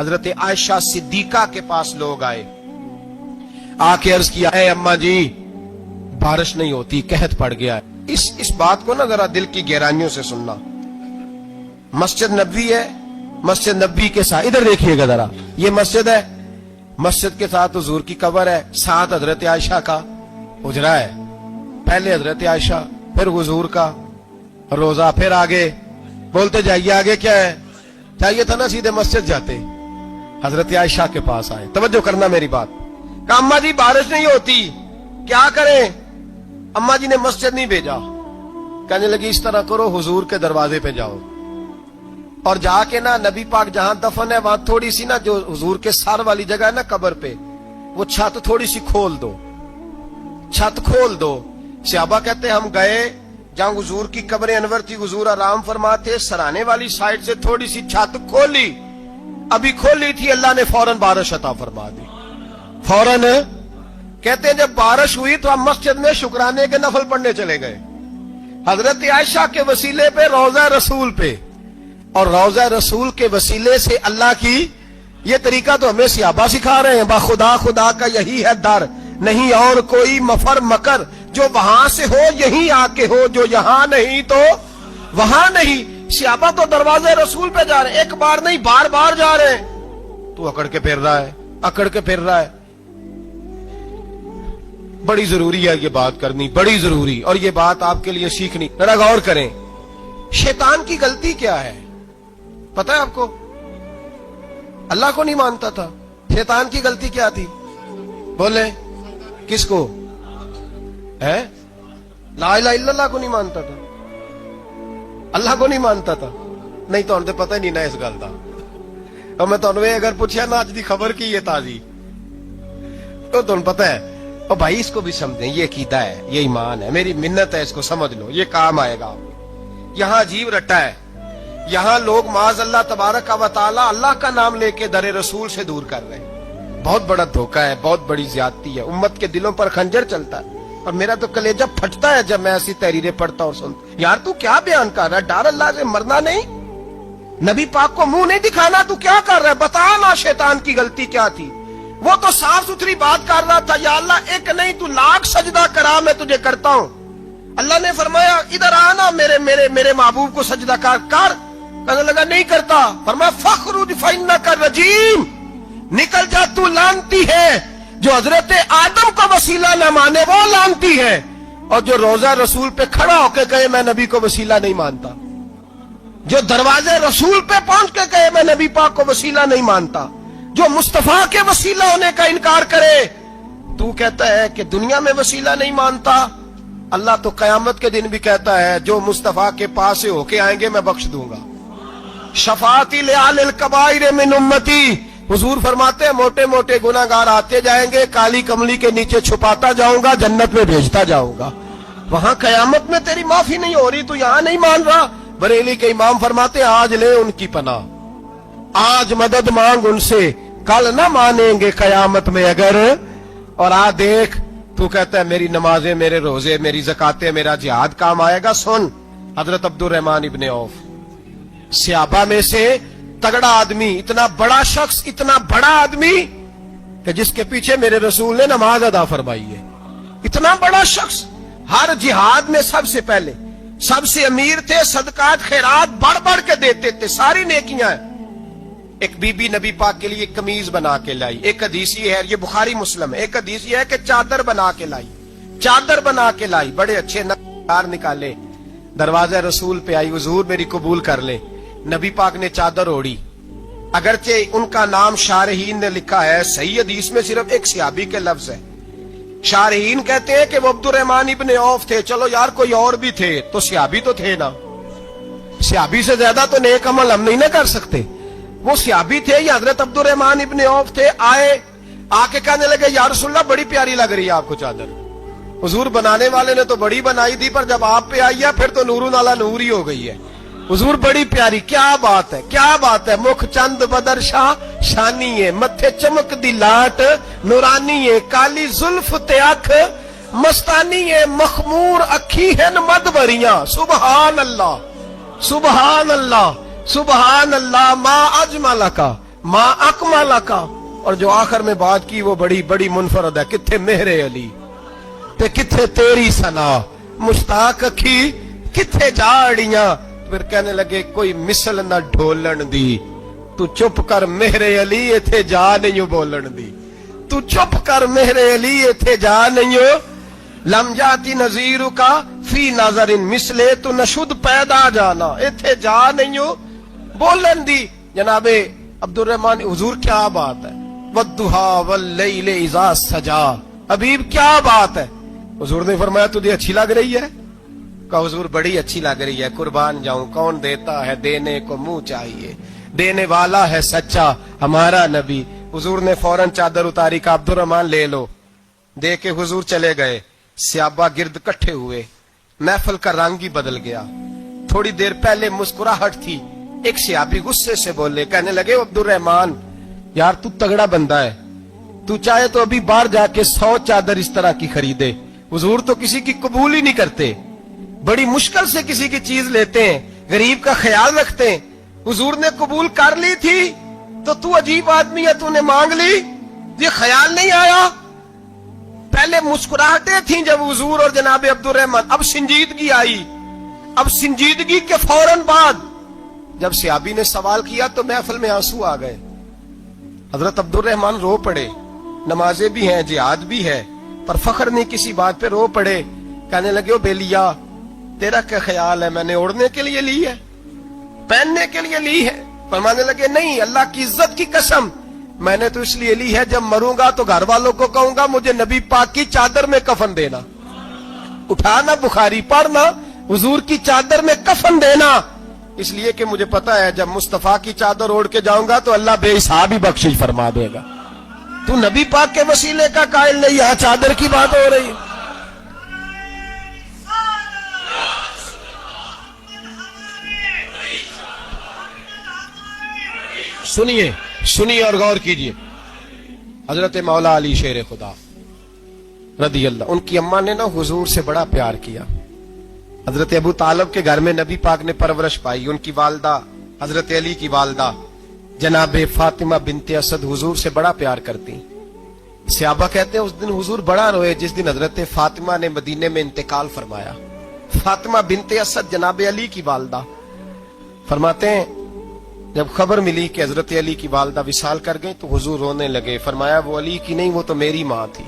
حضرت عائشہ صدیقہ کے پاس لوگ آئے, آکے عرض کیا, اے اماں جی بارش نہیں ہوتی, قحط پڑ گیا ہے. اس بات کو نا ذرا دل کی گہرائیوں سے سننا. مسجد نبوی ہے, مسجد نبوی کے ساتھ ادھر دیکھیے گا ذرا, یہ مسجد ہے, مسجد کے ساتھ حضور کی قبر ہے, ساتھ حضرت عائشہ کا حجرہ ہے. پہلے حضرت عائشہ, پھر حضور کا روزہ, پھر آگے بولتے جائیے آگے کیا ہے. چاہیے تھا نا سیدھے مسجد جاتے, حضرت عائشہ کے پاس آئے. توجہ کرنا میری بات. کہا اماں جی بارش نہیں ہوتی, کیا کریں؟ اماں جی نے مسجد نہیں بھیجا, کہنے لگی اس طرح کرو حضور کے دروازے پہ جاؤ اور جا کے نا نبی پاک جہاں دفن ہے وہاں تھوڑی سی نا جو حضور کے سر والی جگہ ہے نا قبر پہ, وہ چھت تھوڑی سی کھول دو, چھت کھول دو. صحابہ کہتے ہم گئے جہاں حضور کی قبر انور تھی, حضور آرام فرماتے, سرانے والی سائڈ سے تھوڑی سی چھت کھولی, ابھی کھولی تھی اللہ نے فوراً بارش عطا فرما دی. فوراً کہتے ہیں جب بارش ہوئی تو ہم مسجد میں شکرانے کے نفل پڑھنے چلے گئے, حضرت عائشہ کے وسیلے پہ روضہ رسول پہ, اور روضہ رسول کے وسیلے سے اللہ کی. یہ طریقہ تو ہمیں صحابہ سکھا رہے ہیں, با خدا خدا کا یہی ہے در, نہیں اور کوئی مفر مکر, جو وہاں سے ہو یہیں آ کے ہو, جو یہاں نہیں تو وہاں نہیں. صحابہ تو دروازے رسول پہ جا رہے ہیں, ایک بار نہیں بار بار جا رہے ہیں, تو اکڑ کے پھر رہا ہے, اکڑ کے پھر رہا ہے. بڑی ضروری ہے یہ بات کرنی, بڑی ضروری, اور یہ بات آپ کے لیے سیکھنی. ذرا غور کریں, شیطان کی غلطی کیا ہے پتہ ہے آپ کو؟ اللہ کو نہیں مانتا تھا. شیطان کی غلطی کیا تھی بولے؟ کس کو ہے؟ لا الہ الا اللہ کو نہیں مانتا تھا, اللہ کو نہیں مانتا تھا. نہیں تو انہیں پتہ نہیں نا اس گل کا. اور میں تمہیں اگر پوچھا نا اج دی خبر کی یہ تازی, تو تمہیں پتہ ہے اور بھائی اس کو بھی سمجھیں, یہ عقیدہ ہے, یہ ایمان ہے, میری منت ہے, اس کو سمجھ لو, یہ کام آئے گا. یہاں عجیب رٹا ہے, یہاں لوگ معاذ اللہ تبارک و تعالی اللہ کا نام لے کے در رسول سے دور کر رہے ہیں. بہت بڑا دھوکہ ہے, بہت بڑی زیادتی ہے, امت کے دلوں پر خنجر چلتا ہے. اور میرا تو کلیجہ پھٹتا ہے جب میں ایسی تحریریں پڑھتا اور سنتا. یار تو کیا بیان کر رہا ہے؟ ڈر اللہ سے مرنا نہیں, نبی پاک کو منہ نہیں دکھانا, تو کیا کر رہا ہے؟ بتا نا شیطان کی غلطی کیا تھی. وہ تو صاف ستھری بات کر رہا تھا, یا اللہ ایک نہیں تو لاکھ سجدہ کرا, میں تجھے کرتا ہوں. اللہ نے فرمایا ادھر آنا, میرے میرے میرے محبوب کو سجدہ کر. کہنے لگا نہیں کرتا. فرمایا فخرج فإنک رجیم, نکل جا تو لعنتی ہے. جو حضرت آدم کا وسیلہ نہ مانے وہ لعنتی ہے, اور جو روضہ رسول پہ کھڑا ہو کے کہے میں نبی کو وسیلہ نہیں مانتا, جو دروازے رسول پہ پہنچ کے کہے میں نبی پاک کو وسیلہ نہیں مانتا, جو مصطفیٰ کے وسیلہ ہونے کا انکار کرے, تو کہتا ہے کہ دنیا میں وسیلہ نہیں مانتا. اللہ تو قیامت کے دن بھی کہتا ہے جو مصطفیٰ کے پاس سے ہو کے آئیں گے میں بخش دوں گا. شفاعتی لآل الکبائر من امتی, حضور فرماتے ہیں موٹے موٹے گناہگار آتے جائیں گے, کالی کملی کے نیچے چھپاتا جاؤں گا, جنت میں بھیجتا جاؤں گا. وہاں قیامت میں تیری معافی نہیں ہو رہی, تو یہاں نہیں مان رہا. بریلی کے امام فرماتے ہیں آج لے ان کی پناہ, آج مدد مانگ ان سے, کل نہ مانیں گے قیامت میں اگر. اور آ دیکھ, تو کہتا ہے میری نمازیں, میرے روزے, میری زکاتیں, میرا جہاد کام آئے گا. سن, حضرت عبد الرحمن ابن عوف صحابہ میں سے تگڑا آدمی, اتنا بڑا شخص, اتنا بڑا آدمی کہ جس کے پیچھے میرے رسول نے نماز ادا فرمائی ہے. اتنا بڑا شخص, ہر جہاد میں سب سے پہلے, سب سے امیر تھے, صدقات خیرات بڑھ بڑھ کے دیتے تھے, ساری نیکیاں ہیں. ایک بی بی نبی پاک کے لیے قمیض بنا کے لائی. ایک حدیث یہ ہے, یہ بخاری مسلم ہے, ایک حدیث یہ ہے کہ چادر بنا کے لائی, چادر بنا کے لائی, بڑے اچھے نقار نکالے, دروازہ رسول پہ آئی, حضور میری قبول کر لے. نبی پاک نے چادر اوڑی, اگرچہ ان کا نام شارحین نے لکھا ہے, صحیح حدیث میں صرف ایک صحابی کے لفظ ہے. شارحین کہتے ہیں کہ وہ عبد الرحمن ابن عوف تھے. چلو یار کوئی اور بھی تھے تو صحابی تو تھے نا, صحابی سے زیادہ تو نیک عمل ہم نہیں نہ کر سکتے. وہ صحابی تھے یا حضرت عبد الرحمن ابن عوف تھے. آئے, آ کے کہنے لگے یا رسول اللہ بڑی پیاری لگ رہی ہے آپ کو چادر. حضور بنانے والے نے تو بڑی بنائی تھی, پر جب آپ پہ آئی ہے پھر تو نورن علی نور ہی ہو گئی ہے. حضور بڑی پیاری, کیا بات ہے, کیا بات ہے. مکھ چند بدر شاہ شانی ہے, متھے چمک دی لاٹ نورانی ہے, کالی زلف تے اکھ مستانی ہے, مخمور اکھی ہیں مدبریاں. سبحان اللہ, سبحان اللہ, سبحان اللہ. ما اجمل کا मां अकमाला का, और जो आखिर में बात की वो बड़ी बड़ी मुनफरद है, किथे मेहरे अली ते किथे तेरी सना, मुश्ताक अखी किथे जाड़ियां। फिर कहने लगे कोई मिसल ना ढोलन दी, तू चुप कर मेहरे अली इथे जा नहीं बोलन दी, तू चुप कर मेहरे अली इथे जा नहीं हो। लम जाती नजीर का फी नजरिन मिसले, तू नशुद पैदा जाना इथे जा नहीं हो बोलन दी। जनाबे अब्दुल रहमान हुजूर क्या बात है, वद्दुहा वल्लैल इज़ा सजा, हबीब क्या बात है। हुजूर ने फरमाया तुझे अच्छी लग रही है? कहा हुजूर बड़ी अच्छी लग रही है, कुर्बान जाऊं, कौन देता है देने को मुंह चाहिए, देने वाला है सच्चा हमारा नबी। हुजूर ने फौरन चादर उतारी, का अब्दुल रहमान ले लो, दे के हुजूर चले गए। सहाबा गिर्द इकट्ठे हुए, महफिल का रंग ही बदल गया। थोड़ी देर पहले मुस्कुराहट थी, एक सहाबी गुस्से से बोले, कहने लगे अब्दुल रहमान यार तू तगड़ा बंदा है, तू चाहे तो अभी बाहर जाके 100 चादर इस तरह की खरीदे, हुजूर तो किसी की कबूल ही नहीं करते, बड़ी मुश्किल से किसी की चीज लेते हैं, गरीब का ख्याल रखते हैं। हुजूर ने कबूल कर ली थी तो तू अजीब आदमी है, तूने मांग ली, ये ख्याल नहीं आया। पहले मुस्कुराहटें थी जब हुजूर और जनाब अब्दुल रहमान, अब संजीदगी आई। अब संजीदगी के फौरन बाद जब सहाबी ने सवाल किया तो महफिल में आंसू आ गए। हजरत अब्दुल रहमान रो पड़े, नमाजें भी हैं, जिहाद भी है, पर फख्र नहीं किसी बात पे, रो पड़े। कहने लगे ओ बेलिया तेरा क्या ख्याल है, मैंने ओढ़ने के लिए ली है, पहनने के लिए ली है? फरमाने लगे नहीं, अल्लाह की इज्जत की कसम, मैंने तो इसलिए ली है जब मरूंगा तो घर वालों को कहूंगा मुझे नबी पाक की चादर में कफन देना। उठाना बुखारी, पढ़ना, हुजूर की चादर में कफन देना, इसलिए कि मुझे पता है जब मुस्तफा की चादर ओढ़ के जाऊंगा तो अल्लाह बेहिसाब ही बख्शिश फरमा देगा। तू नबी पाक के वसीले का कायल नहीं, यहां चादर की बात हो रही। सुनिए सुनिए और गौर कीजिए। हजरत मौला अली शेर खुदा रदी अल्लाह, उनकी अम्मा ने ना हुजूर से बड़ा प्यार किया। हजरत अबू तालिब के घर में नबी पाक ने परवरिश पाई। उनकी वालदा हजरत अली की वालदा जनाबे फातिमा बिनते असद हुजूर से बड़ा प्यार करती। सहाबा कहते हैं उस दिन हुजूर बड़ा रोए जिस दिन हजरत फातिमा ने मदीने में इंतकाल फरमाया। फातिमा बिनते असद जनाबे अली की वालदा, फरमाते हैं जब खबर मिली कि हजरत अली की वालदा विसाल कर गई तो हुजूर रोने लगे। फरमाया वो अली की नहीं, वो तो मेरी माँ थी,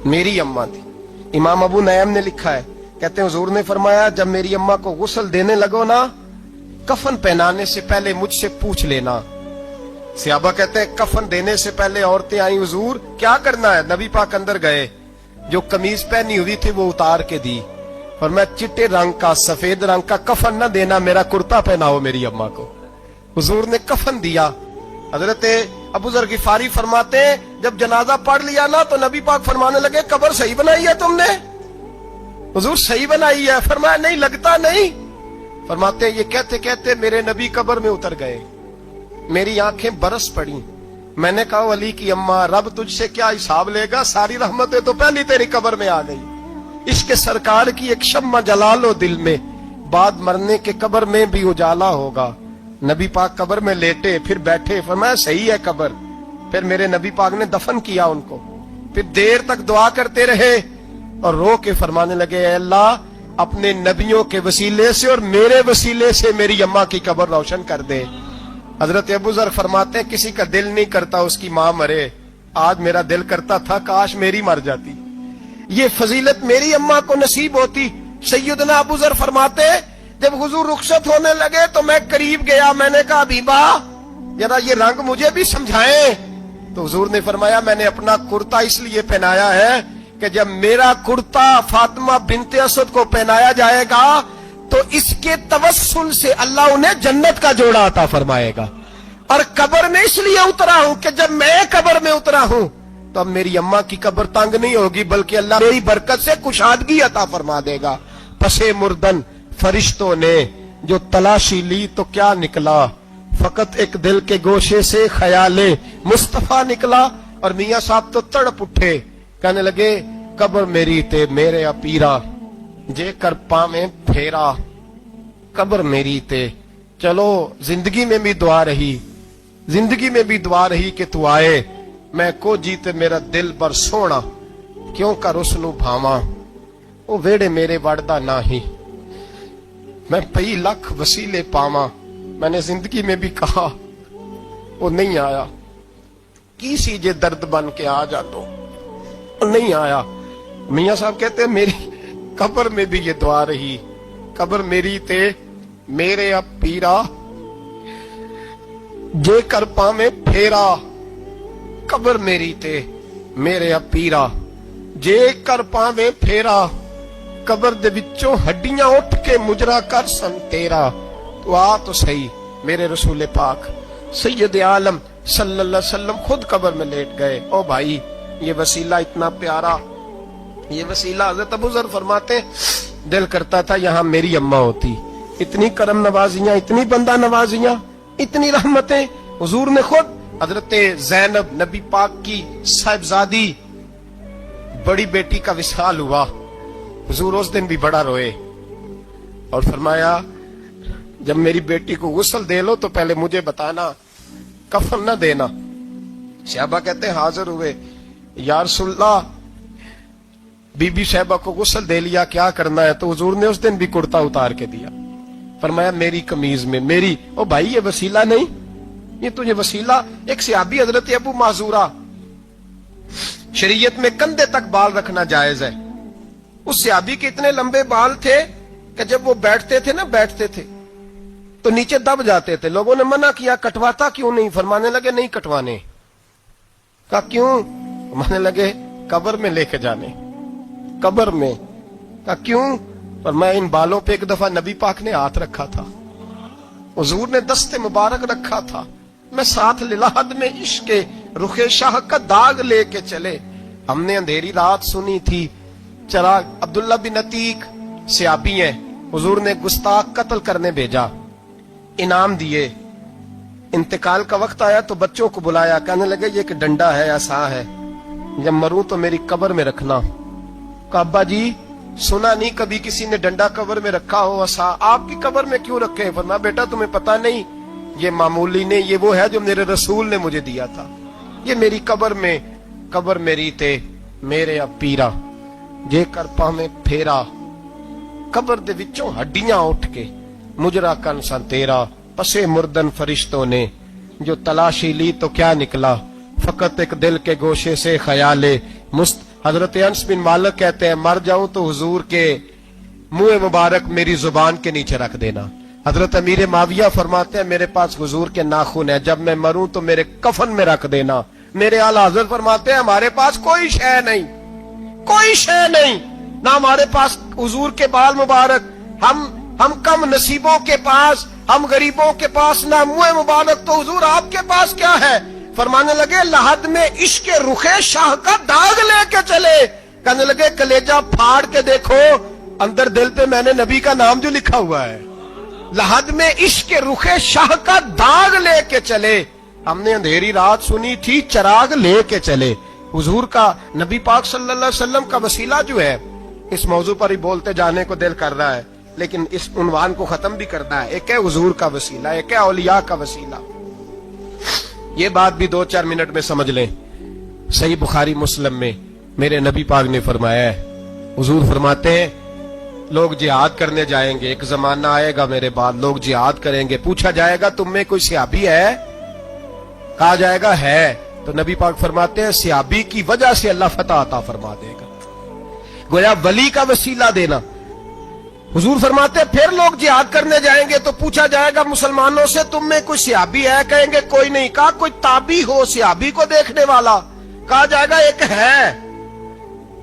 मेरी अम्मा थी। इमाम अबू नयम ने लिखा है, कहते हैं हुजूर ने फरमाया जब मेरी अम्मा को गुस्ल देने लगो ना, कफन पहनाने से पहले मुझसे पूछ लेना। सहाबा कहते हैं कफन देने से पहले औरतें आई, हुजूर क्या करना है? नबी पाक अंदर गए, जो कमीज पहनी हुई थी वो उतार के दी, और मैं चिट्टे रंग का सफेद रंग का कफन न देना, मेरा कुर्ता पहनाओ मेरी अम्मा को। हुजूर ने कफन दिया। हजरत अबू जर गिफारी फरमाते हैं जब जनाजा पढ़ लिया ना तो नबी पाक फरमाने लगे कब्र सही बनाई है तुमने? हुजूर सही बनाई है। फरमाया नहीं, लगता नहीं। फरमाते हैं ये कहते कहते मेरे नबी कब्र में उतर गए, मेरी आंखें बरस पड़ी। मैंने कहा अली की अम्मा रब तुझसे क्या हिसाब लेगा, सारी रहमतें तो पहली तेरी कब्र में आ गई। इश्क सरकार की एक शम्मा जला लो दिल में, बाद मरने के कब्र में भी उजाला होगा। नबी पाक कब्र में लेटे फिर बैठे, फरमाया सही है कब्र। फिर मेरे नबी पाक ने दफन किया उनको। फिर देर तक दुआ करते रहे और रो के फरमाने लगे अल्लाह अपने नबियों के वसीले से और मेरे वसीले से मेरी अम्मा की कब्र रोशन कर दे। हजरत अबू जर फरमाते हैं किसी का दिल नहीं करता उसकी माँ मरे, आज मेरा दिल करता था काश मेरी मर जाती, ये फजीलत मेरी अम्मा को नसीब होती। सैयदना अबू जर फरमाते जब हुजूर रुखसत होने लगे तो मैं करीब गया, मैंने कहा हबीबा जरा ये रंग मुझे भी समझाएं। तो हुजूर ने फरमाया मैंने अपना कुर्ता इसलिए पहनाया है कि जब मेरा कुर्ता फातिमा बिनते असद को पहनाया जाएगा तो इसके तवस्सुल से अल्लाह उन्हें जन्नत का जोड़ा अता फरमाएगा। और कब्र में इसलिए उतरा हूं कि जब मैं कब्र में उतरा हूं तो अब मेरी अम्मा की कब्र तंग नहीं होगी, बल्कि अल्लाह मेरी बरकत से कुशादगी अता फरमा देगा। पसे मुर्दन फरिश्तों ने जो तलाशी ली तो क्या निकला, फकत एक दिल के गोशे से ख्याले मुस्तफा निकला। और मियां साहब तो तड़प उठे, कहने लगे कब्र मेरी ते मेरे अपीरा, जे कर पावे फेरा, कब्र मेरी ते। चलो जिंदगी में भी दुआ रही, जिंदगी में भी दुआ रही कि तू आए, मैं को जीते मेरा दिल बर सोना, क्यों कर उसनू भावा, वो वेड़े मेरे वड़दा नाही, मैं कई लाख वसीले पावा। मैंने जिंदगी में भी कहा, वो नहीं आया, की सी जे दर्द बन के आ जा तो, वो नहीं आया। मियां साहब कहते हैं मेरी कब्र में भी ये दुआ रही, कब्र मेरी ते मेरे अब पीरा, जे कर पावे फेरा, कब्र मेरी ते मेरे अब पीरा, जे कर पावे फेरा, कब्र दे विचों हड्डियां उठ के मुजरा कर सन तेरा। तो आ तो सही, मेरे रसूल पाक सैयद आलम सल्लल्लाहु अलैहि वसल्लम खुद कब्र में लेट गए। ओ भाई, ये वसीला इतना प्यारा, ये वसीला हज़रत अबू ज़र फरमाते दिल करता था यहाँ मेरी अम्मा होती। इतनी करम नवाजियां, इतनी बंदा नवाजियां, इतनी रहमतें। हुजूर ने खुद हजरत ज़ैनब नबी पाक की साहिबजादी बड़ी बेटी का विसाल हुआ, हुजूर उस दिन भी बड़ा रोए और फरमाया जब मेरी बेटी को गुस्ल दे लो तो पहले मुझे बताना, कफन न देना। शहबा कहते हैं हाजिर हुए, या रसूलल्लाह बीबी शहबा को गुस्ल दे लिया, क्या करना है? तो हुजूर ने उस दिन भी कुर्ता उतार के दिया, फरमाया मेरी कमीज में मेरी। ओ भाई, ये वसीला नहीं, ये तुझे वसीला। एक सहाबी हजरत अबू माजूरा, शरीयत में कंधे तक बाल रखना जायज है। उस सहाबी के इतने लंबे बाल थे कि जब वो बैठते थे तो नीचे दब जाते थे। लोगों ने मना किया, कटवाता क्यों नहीं? फरमाने लगे नहीं कटवाने। कहा क्यों? फरमाने लगे कब्र में लेके जाने, कब्र में। कहा क्यों? पर मैं इन बालों पे एक दफा नबी पाक ने हाथ रखा था, हुजूर ने दस्ते मुबारक रखा था, मैं साथ लिलाहद में इश्क के रुखे शाह का दाग लेके चले। हमने अंधेरी रात सुनी थी, चराग अब्दुल्ला बिन अतीक सहाबी हैं, हुजूर ने गुस्ताख कत्ल करने भेजा, इनाम दिए। इंतकाल का वक्त आया तो बच्चों को बुलाया, कहने लगे ये एक डंडा है, आसा है, जब मरूं तो मेरी कब्र में रखना। कहा अब्बा जी, सुना नहीं कभी किसी ने डंडा कब्र में रखा हो, आसा आपकी कब्र में क्यों रखे? वरना बेटा तुम्हें पता नहीं, ये मामूली ने, ये वो है जो मेरे रसूल ने मुझे दिया था, ये मेरी कब्र में, कब्र मेरी ते मेरे अब पीरा, जे कर पावे फेरा, कब्र दे विचों हड्डियां उठ के मुजरा कन सन तेरा। पसे मुर्दन फरिश्तों ने जो तलाशी ली तो क्या निकला, फकत एक दिल के गोशे से ख्याले मुस्त। हजरत अनस बिन मालिक कहते हैं मर जाऊं तो हुजूर के मुंह मुबारक मेरी जुबान के नीचे रख देना। हजरत अमीर माविया फरमाते हैं मेरे पास हुजूर के नाखून है, जब मैं मरूं तो मेरे कफन में रख देना। मेरे आला हजरत फरमाते हैं हमारे पास कोई शय नहीं, कोई शय नहीं, ना हमारे पास हुजूर के बाल मुबारक, हम कम नसीबों के पास, हम गरीबों के पास ना मुंह मुबारक, तो हुजूर आपके पास क्या है? फरमाने लगे लहद में इश्क रुखे शाह का दाग लेके चले। कहने लगे कलेजा फाड़ के देखो, अंदर दिल पे मैंने नबी का नाम जो लिखा हुआ है। लहद में इश्क रुखे शाह का दाग लेके चले। हमने अंधेरी रात सुनी थी, चराग लेके चले। हुजूर का, नबी पाक सल्लल्लाहु अलैहि वसल्लम का वसीला जो है, इस मौजू पर ही बोलते जाने को दिल कर रहा है, लेकिन इस उन्वान को खत्म भी करना है। एक है हुजूर का वसीला, एक है औलिया का वसीला। ये बात भी 2-4 मिनट में समझ लें। सही बुखारी मुस्लिम में मेरे नबी पाक ने फरमाया है, हुजूर फरमाते हैं लोग जिहाद करने जाएंगे, एक जमाना आएगा मेरे बाद लोग जिहाद करेंगे, पूछा जाएगा तुम में कोई सहाबी है? कहा जाएगा है, तो नबी पाक फरमाते हैं सहाबी की वजह से अल्लाह फतह अता फरमा देगा। गोया वली का वसीला देना। हुजूर फरमाते हैं फिर लोग जिहाद करने जाएंगे तो पूछा जाएगा मुसलमानों से तुम में कोई सहाबी है? कहेंगे कोई नहीं। कहा कोई ताबी हो सहाबी को देखने वाला? कहा जाएगा एक है।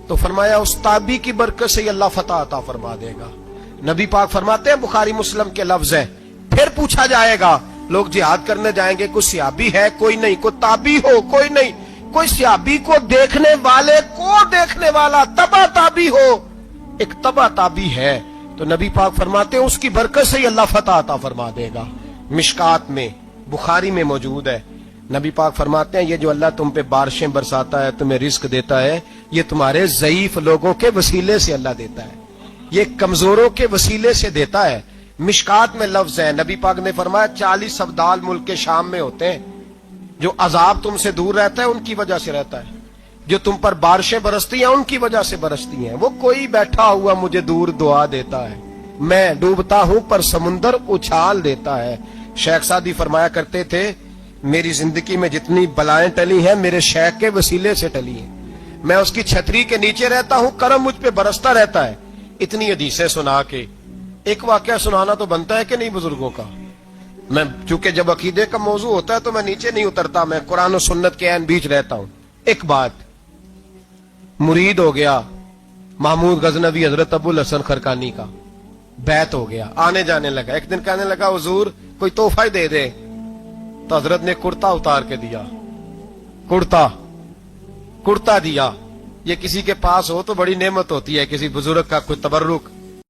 तो फरमाया उस ताबी की बरकत से अल्लाह फतह अता फरमा देगा। नबी पाक फरमाते हैं बुखारी मुस्लिम के लफ्ज है, फिर पूछा जाएगा लोग जिहाद करने जाएंगे, कोई सहाबी है? कोई नहीं। कोई ताबी हो? कोई नहीं। कोई सहाबी को देखने वाले को देखने वाला तबा ताबी हो? एक तबा ताबी है। तो नबी पाक फरमाते हैं उसकी बरकत से ही अल्लाह फतह अता फरमा देगा। मिशकात में, बुखारी में मौजूद है। नबी पाक फरमाते हैं ये जो अल्लाह तुम पे बारिशें बरसाता है, तुम्हें रिस्क देता है, ये तुम्हारे ज़ईफ लोगों के वसीले से अल्लाह देता है, ये कमजोरों के वसीले से देता है। मिशकात में लफ्ज है, नबी पाक ने फरमाया 40 अब्दाल मुल्क के शाम में होते हैं, जो अजाब तुमसे दूर रहता है उनकी वजह से रहता है, जो तुम पर बारिशें बरसती हैं उनकी वजह से बरसती हैं। वो कोई बैठा हुआ मुझे दूर दुआ देता है, मैं डूबता हूं पर समुंदर उछाल देता है। शेख सादी फरमाया करते थे, मेरी जिंदगी में जितनी बलाएं टली हैं मेरे शेख के वसीले से टली हैं। मैं उसकी छतरी के नीचे रहता हूं, करम मुझ पे बरसता रहता है। इतनी हदीसें सुना के एक वाकया सुनाना तो बनता है कि नहीं बुजुर्गों का। मैं चूंकि जब अकीदे का मौजू होता है तो मैं नीचे नहीं उतरता, मैं कुरान और सुन्नत के ऐन बीच रहता हूं। एक बात, मुरीद हो गया महमूद गजनवी हजरत अबुल हसन खरकानी का, बैत हो गया, आने जाने लगा। एक दिन कहने लगा हुजूर कोई तोहफा ही दे दे, तो हजरत ने कुर्ता उतार के दिया। कुर्ता दिया। ये किसी के पास हो तो बड़ी नेमत होती है, किसी बुजुर्ग का कोई तबर्रुक।